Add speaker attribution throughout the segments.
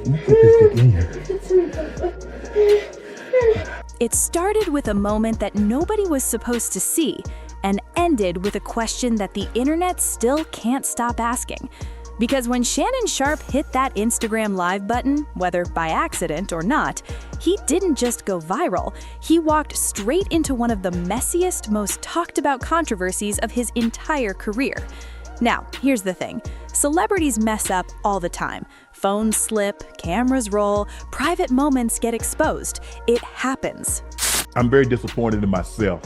Speaker 1: Put this dick in you.
Speaker 2: It started with a moment that nobody was supposed to see and ended with a question that the internet still can't stop asking. Because when Shannon Sharpe hit that Instagram Live button, whether by accident or not, he didn't just go viral, he walked straight into one of the messiest, most talked about controversies of his entire career. Now, here's the thing. Celebrities mess up all the time. Phones slip, cameras roll, private moments get exposed. It happens.
Speaker 1: I'm very disappointed in myself,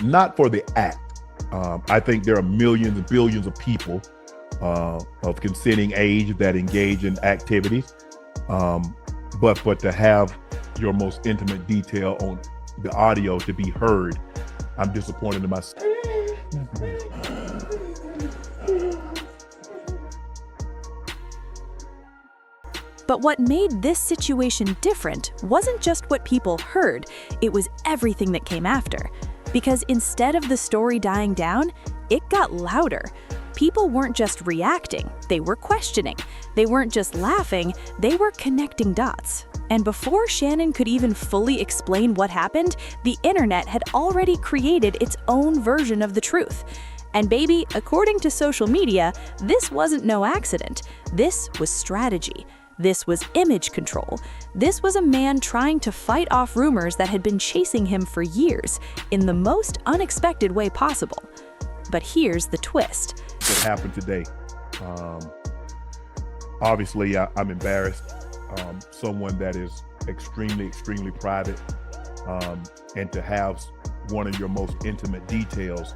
Speaker 1: not for the act. I think there are millions and billions of people of consenting age that engage in activities, but to have your most intimate detail on the audio to be heard, I'm disappointed in myself.
Speaker 2: But what made this situation different wasn't just what people heard, it was everything that came after. Because instead of the story dying down, it got louder. People weren't just reacting, they were questioning. They weren't just laughing, they were connecting dots. And before Shannon could even fully explain what happened, the internet had already created its own version of the truth. And baby, according to social media, this wasn't no accident. This was strategy. This was image control. This was a man trying to fight off rumors that had been chasing him for years in the most unexpected way possible. But here's the twist.
Speaker 1: What happened today? Obviously, I'm embarrassed. Someone that is extremely private, and to have one of your most intimate details,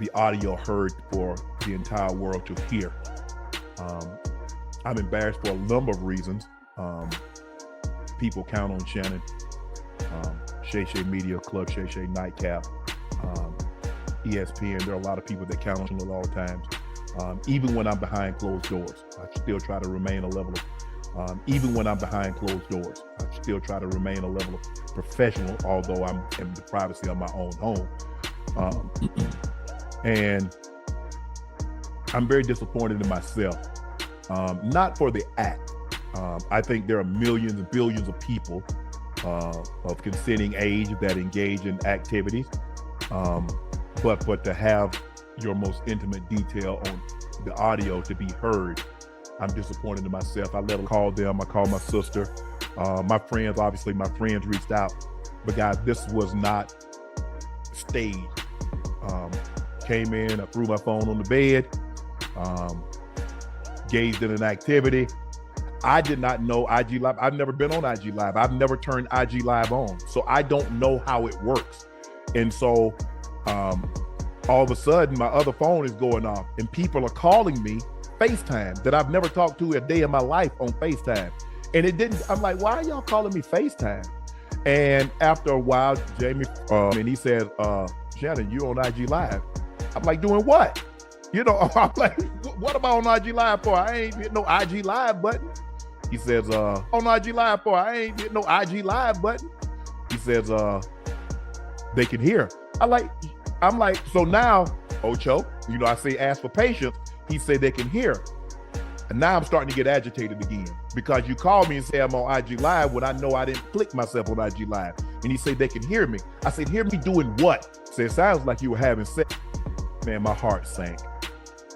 Speaker 1: the audio heard for the entire world to hear. I'm embarrassed for a number of reasons. People count on Shannon, Shay Shay Media Club, Shay Shay Nightcap, ESPN. There are a lot of people that count on Shannon at all times. Even when I'm behind closed doors, I still try to remain a level of, even when I'm behind closed doors, I still try to remain a level of professional, although I'm in the privacy of my own home. And I'm very disappointed in myself. Not for the act. I think there are millions and billions of people of consenting age that engage in activities, but to have your most intimate detail on the audio to be heard, I'm disappointed in myself. I let them call them. I called my sister, my friends. Obviously, my friends reached out, but guys, this was not staged. Came in, I threw my phone on the bed. Engaged in an activity. I did not know IG Live. I've never been on IG Live. I've never turned IG Live on. So I don't know how it works. And so all of a sudden my other phone is going off and people are calling me FaceTime that I've never talked to a day in my life on FaceTime. And it didn't, I'm like, why are y'all calling me FaceTime? And after a while, Jamie, and he says, Shannon, you on IG Live. I'm like, doing what? You know, I'm like, what am I on IG Live for? I ain't hit no IG Live button. He says, on IG Live for? I ain't hit no IG Live button. He says, they can hear. I'm like, so now, Ocho, you know, I say ask for patience. He said they can hear. And now I'm starting to get agitated again because you called me and say I'm on IG Live when I know I didn't click myself on IG Live. And he said they can hear me. I said, hear me doing what? He said, it sounds like you were having sex. Man, my heart sank.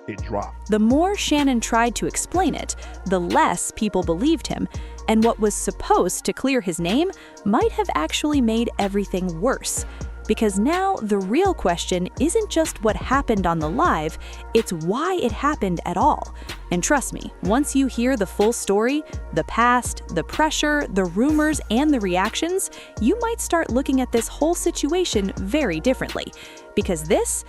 Speaker 1: It dropped.
Speaker 2: The more Shannon tried to explain it, the less people believed him, and what was supposed to clear his name might have actually made everything worse. Because now the real question isn't just what happened on the live, it's why it happened at all. And trust me, once you hear the full story, the past, the pressure, the rumors, and the reactions, you might start looking at this whole situation very differently. Because this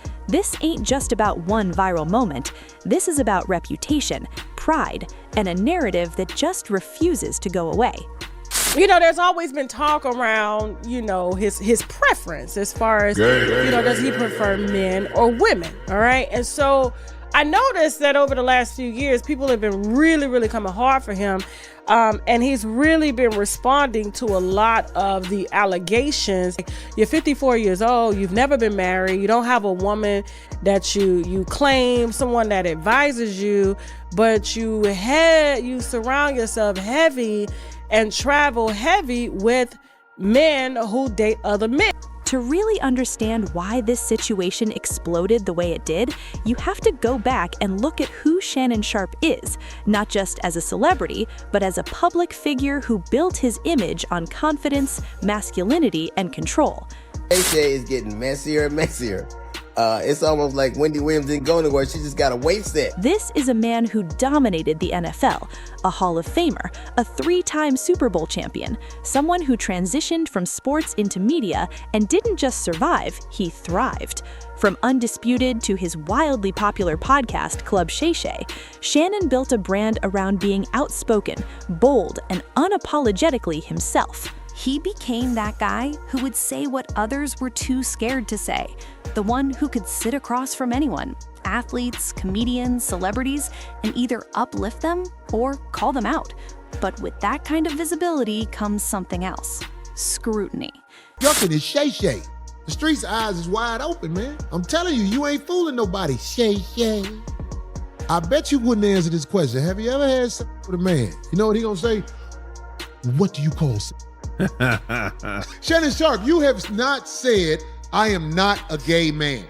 Speaker 2: ain't just about one viral moment. This is about reputation, pride, and a narrative that just refuses to go away.
Speaker 3: You know, there's always been talk around, you know, his preference as far as, you know, does he prefer men or women? All right. And so I noticed that over the last few years, people have been really coming hard for him. And he's really been responding to a lot of the allegations. You're 54 years old, you've never been married, you don't have a woman that you claim, someone that advises you, but you surround yourself heavy and travel heavy with men who date other men.
Speaker 2: To really understand why this situation exploded the way it did, you have to go back and look at who Shannon Sharpe is, not just as a celebrity, but as a public figure who built his image on confidence, masculinity, and control.
Speaker 4: Shay is getting messier and messier. It's almost like Wendy Williams didn't go anywhere. She just got a weight set.
Speaker 2: This is a man who dominated the NFL, a Hall of Famer, a 3-time Super Bowl champion, someone who transitioned from sports into media and didn't just survive, he thrived. From Undisputed to his wildly popular podcast, Club Shay Shay, Shannon built a brand around being outspoken, bold, and unapologetically himself. He became that guy who would say what others were too scared to say, the one who could sit across from anyone, athletes, comedians, celebrities, and either uplift them or call them out. But with that kind of visibility comes something else: scrutiny.
Speaker 5: Yuckin' is Shay Shay. The street's eyes is wide open, man. I'm telling you, you ain't fooling nobody, Shay Shay. I bet you wouldn't answer this question. Have you ever had sex with a man? You know what he gonna say? What do you call sex? Shannon Sharpe, you have not said, I am not a gay man.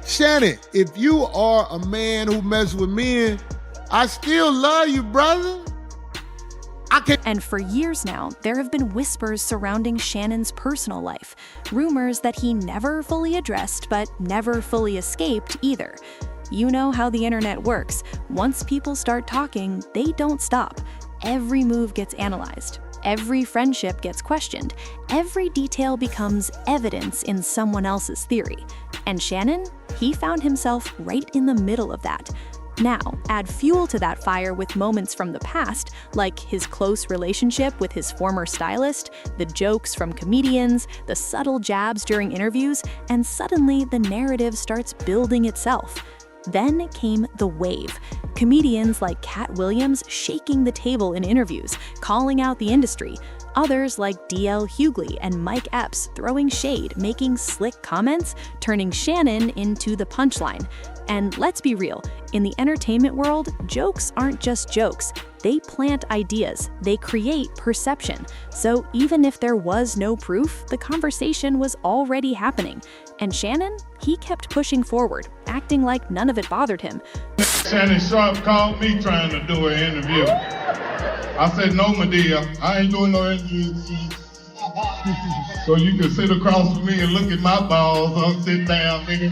Speaker 5: Shannon, if you are a man who messes with men, I still love you, brother.
Speaker 2: And for years now, there have been whispers surrounding Shannon's personal life, rumors that he never fully addressed but never fully escaped either. You know how the internet works. Once people start talking, they don't stop. Every move gets analyzed. Every friendship gets questioned. Every detail becomes evidence in someone else's theory. And Shannon, he found himself right in the middle of that. Now, add fuel to that fire with moments from the past, like his close relationship with his former stylist, the jokes from comedians, the subtle jabs during interviews, and suddenly the narrative starts building itself. Then came the wave. Comedians like Cat Williams shaking the table in interviews, calling out the industry. Others like D.L. Hughley and Mike Epps throwing shade, making slick comments, turning Shannon into the punchline. And let's be real, in the entertainment world, jokes aren't just jokes. They plant ideas, they create perception. So even if there was no proof, the conversation was already happening. And Shannon, he kept pushing forward, acting like none of it bothered him.
Speaker 6: Shannon Sharpe called me trying to do an interview. I said, no, Medea, I ain't doing no interview. So you can sit across from me and look at my balls. I'll sit down, nigga.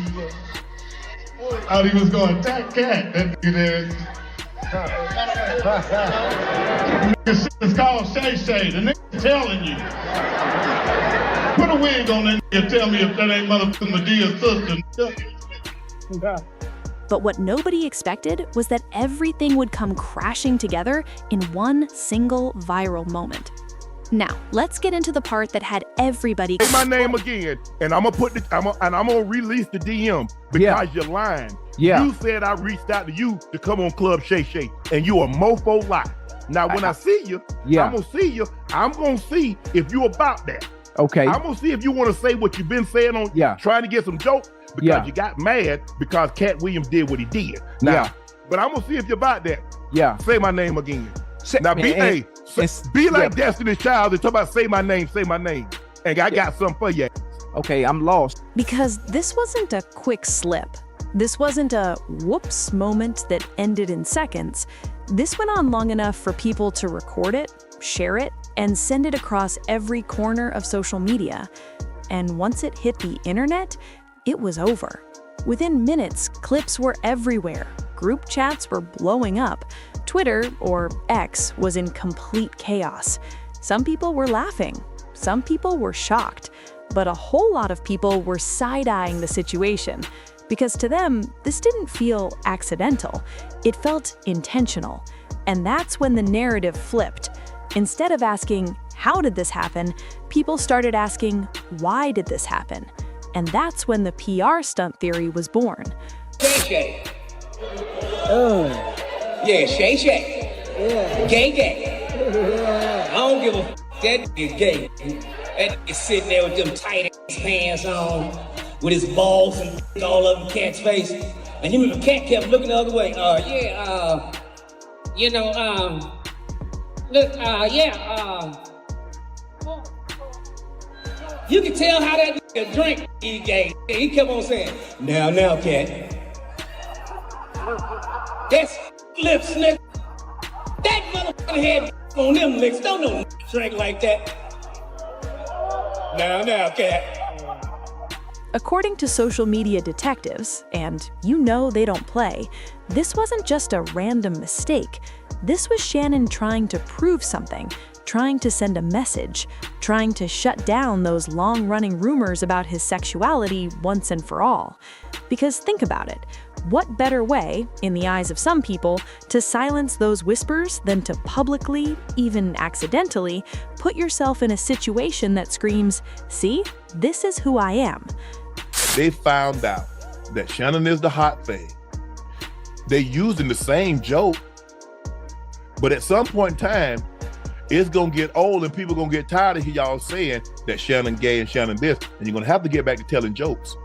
Speaker 6: I thought he was going to attack Cat. That nigga there. It's called Shay Shay. The nigga telling you. Put a wig on that nigga and tell me if that ain't motherfucking Medea's sister.
Speaker 2: But what nobody expected was that everything would come crashing together in one single viral moment. Now, let's get into the part that had everybody.
Speaker 1: Say my name again, and I'm gonna release the DM because you're lying.
Speaker 7: Yeah.
Speaker 1: You said I reached out to you to come on Club Shay Shay, and you a mofo lie. Now, when I see you, I'm gonna see you. I'm gonna see if you about that.
Speaker 7: Okay.
Speaker 1: I'm gonna see if you want to say what you've been saying on trying to get some jokes because you got mad because Cat Williams did what he did. Now, but I'm gonna see if you're about that.
Speaker 7: Yeah.
Speaker 1: Say my name again. Now, be like Destiny's Child and talk about say my name, and I got something for you.
Speaker 7: Okay, I'm lost.
Speaker 2: Because this wasn't a quick slip. This wasn't a whoops moment that ended in seconds. This went on long enough for people to record it, share it, and send it across every corner of social media. And once it hit the internet, it was over. Within minutes, clips were everywhere. Group chats were blowing up. Twitter, or X, was in complete chaos. Some people were laughing. Some people were shocked. But a whole lot of people were side-eyeing the situation. Because to them, this didn't feel accidental. It felt intentional. And that's when the narrative flipped. Instead of asking, how did this happen? People started asking, why did this happen? And that's when the PR stunt theory was born.
Speaker 8: Shay Shay,
Speaker 7: Yeah, Shay Shay. Yeah. Gay gay. I don't give a f***. That nigga gay. That nigga sitting there with them tight ass pants on, with his balls and all up in Cat's face. And him and the cat kept looking the other way. You can tell how that nigga drink, he gay. He kept on saying, now, cat. That's lips, nigga. That motherfucker had on them lips. Don't no drink like that. Now, cat.
Speaker 2: According to social media detectives, and you know they don't play, this wasn't just a random mistake. This was Shannon trying to prove something, trying to send a message, trying to shut down those long-running rumors about his sexuality once and for all. Because think about it, what better way, in the eyes of some people, to silence those whispers than to publicly, even accidentally, put yourself in a situation that screams, "See, this is who I am."
Speaker 1: They found out that Shannon is the hot thing. They using the same joke, but at some point in time, it's gonna get old and people gonna get tired of y'all saying that Shannon gay and Shannon this, and you're gonna have to get back to telling jokes.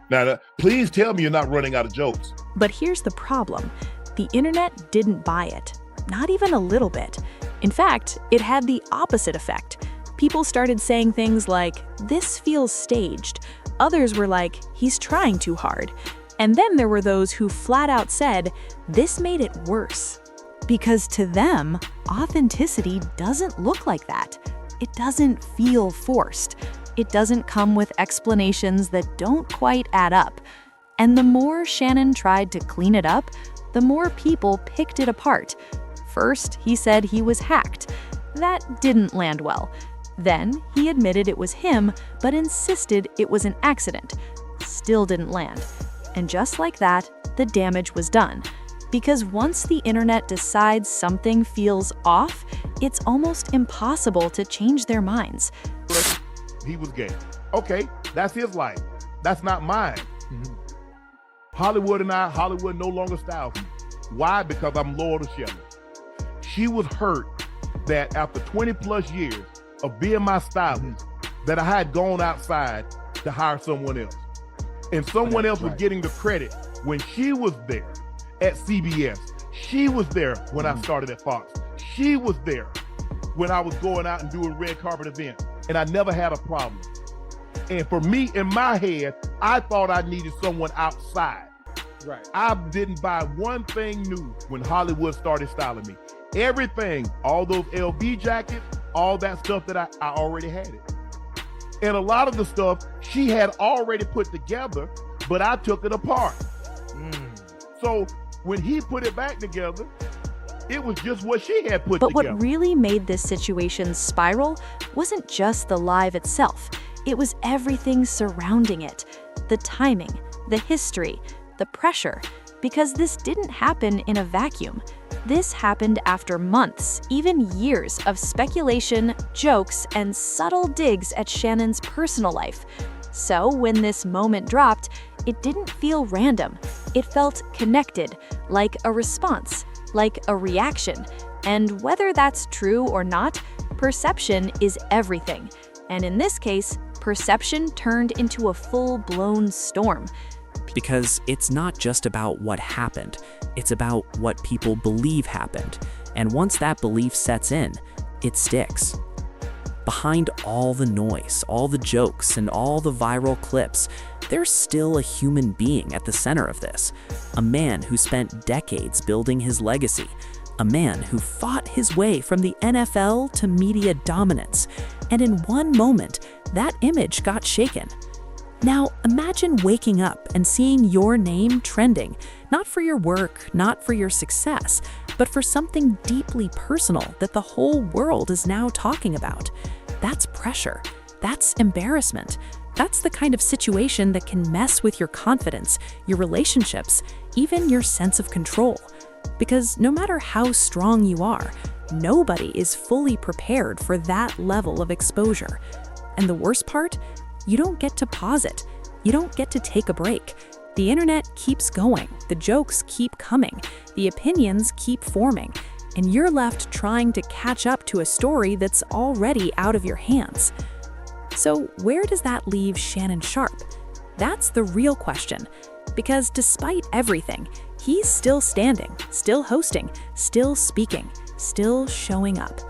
Speaker 1: Now, please tell me you're not running out of jokes.
Speaker 2: But here's the problem. The internet didn't buy it, not even a little bit. In fact, it had the opposite effect. People started saying things like, "This feels staged." Others were like, "He's trying too hard." And then there were those who flat out said, "This made it worse." Because to them, authenticity doesn't look like that. It doesn't feel forced. It doesn't come with explanations that don't quite add up. And the more Shannon tried to clean it up, the more people picked it apart. First, he said he was hacked. That didn't land well. Then, he admitted it was him, but insisted it was an accident. Still didn't land. And just like that, the damage was done. Because once the internet decides something feels off, it's almost impossible to change their minds.
Speaker 1: He was gay. Okay, that's his life. That's not mine. Hollywood no longer styles me. Why? Because I'm loyal to Shannon. She was hurt that after 20 plus years of being my stylist, that I had gone outside to hire someone else. And someone else was getting the credit when she was there at CBS. She was there when I started at Fox. She was there when I was going out and doing red carpet events. And I never had a problem. And for me, in my head, I thought I needed someone outside.
Speaker 8: Right.
Speaker 1: I didn't buy one thing new when Hollywood started styling me. Everything, all those LV jackets, all that stuff that I already had it. And a lot of the stuff she had already put together, but I took it apart. So when he put it back together, it was just what she had put
Speaker 2: But
Speaker 1: together.
Speaker 2: what really made this situation spiral wasn't just the live itself. It was everything surrounding it. The timing, the history, the pressure. Because this didn't happen in a vacuum. This happened after months, even years of speculation, jokes, and subtle digs at Shannon's personal life. So when this moment dropped, it didn't feel random. It felt connected, like a response, like a reaction. And whether that's true or not, perception is everything. And in this case, perception turned into a full-blown storm.
Speaker 9: Because it's not just about what happened, it's about what people believe happened. And once that belief sets in, it sticks. Behind all the noise, all the jokes, and all the viral clips, there's still a human being at the center of this. A man who spent decades building his legacy. A man who fought his way from the NFL to media dominance. And in one moment, that image got shaken. Now, imagine waking up and seeing your name trending, not for your work, not for your success, but for something deeply personal that the whole world is now talking about. That's pressure. That's embarrassment. That's the kind of situation that can mess with your confidence, your relationships, even your sense of control. Because no matter how strong you are, nobody is fully prepared for that level of exposure. And the worst part? You don't get to pause it. You don't get to take a break.
Speaker 2: The internet keeps going, the jokes keep coming, the opinions keep forming, and you're left trying to catch up to a story that's already out of your hands. So where does that leave Shannon Sharpe? That's the real question, because despite everything, he's still standing, still hosting, still speaking, still showing up.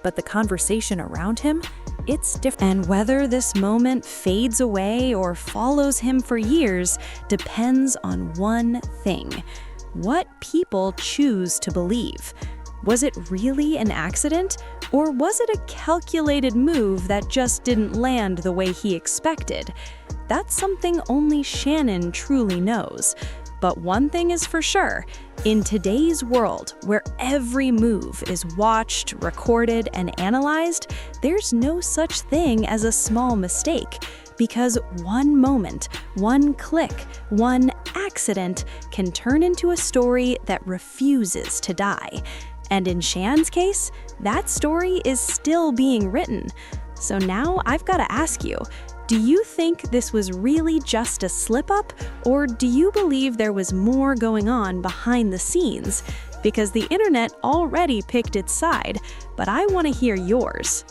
Speaker 2: But the conversation around him, it's different. And whether this moment fades away or follows him for years depends on one thing: what people choose to believe. Was it really an accident, or was it a calculated move that just didn't land the way he expected? That's something only Shannon truly knows. But one thing is for sure, in today's world, where every move is watched, recorded, and analyzed, there's no such thing as a small mistake, because one moment, one click, one accident can turn into a story that refuses to die. And in Shan's case, that story is still being written. So now I've got to ask you, do you think this was really just a slip-up, or do you believe there was more going on behind the scenes? Because the internet already picked its side, but I want to hear yours.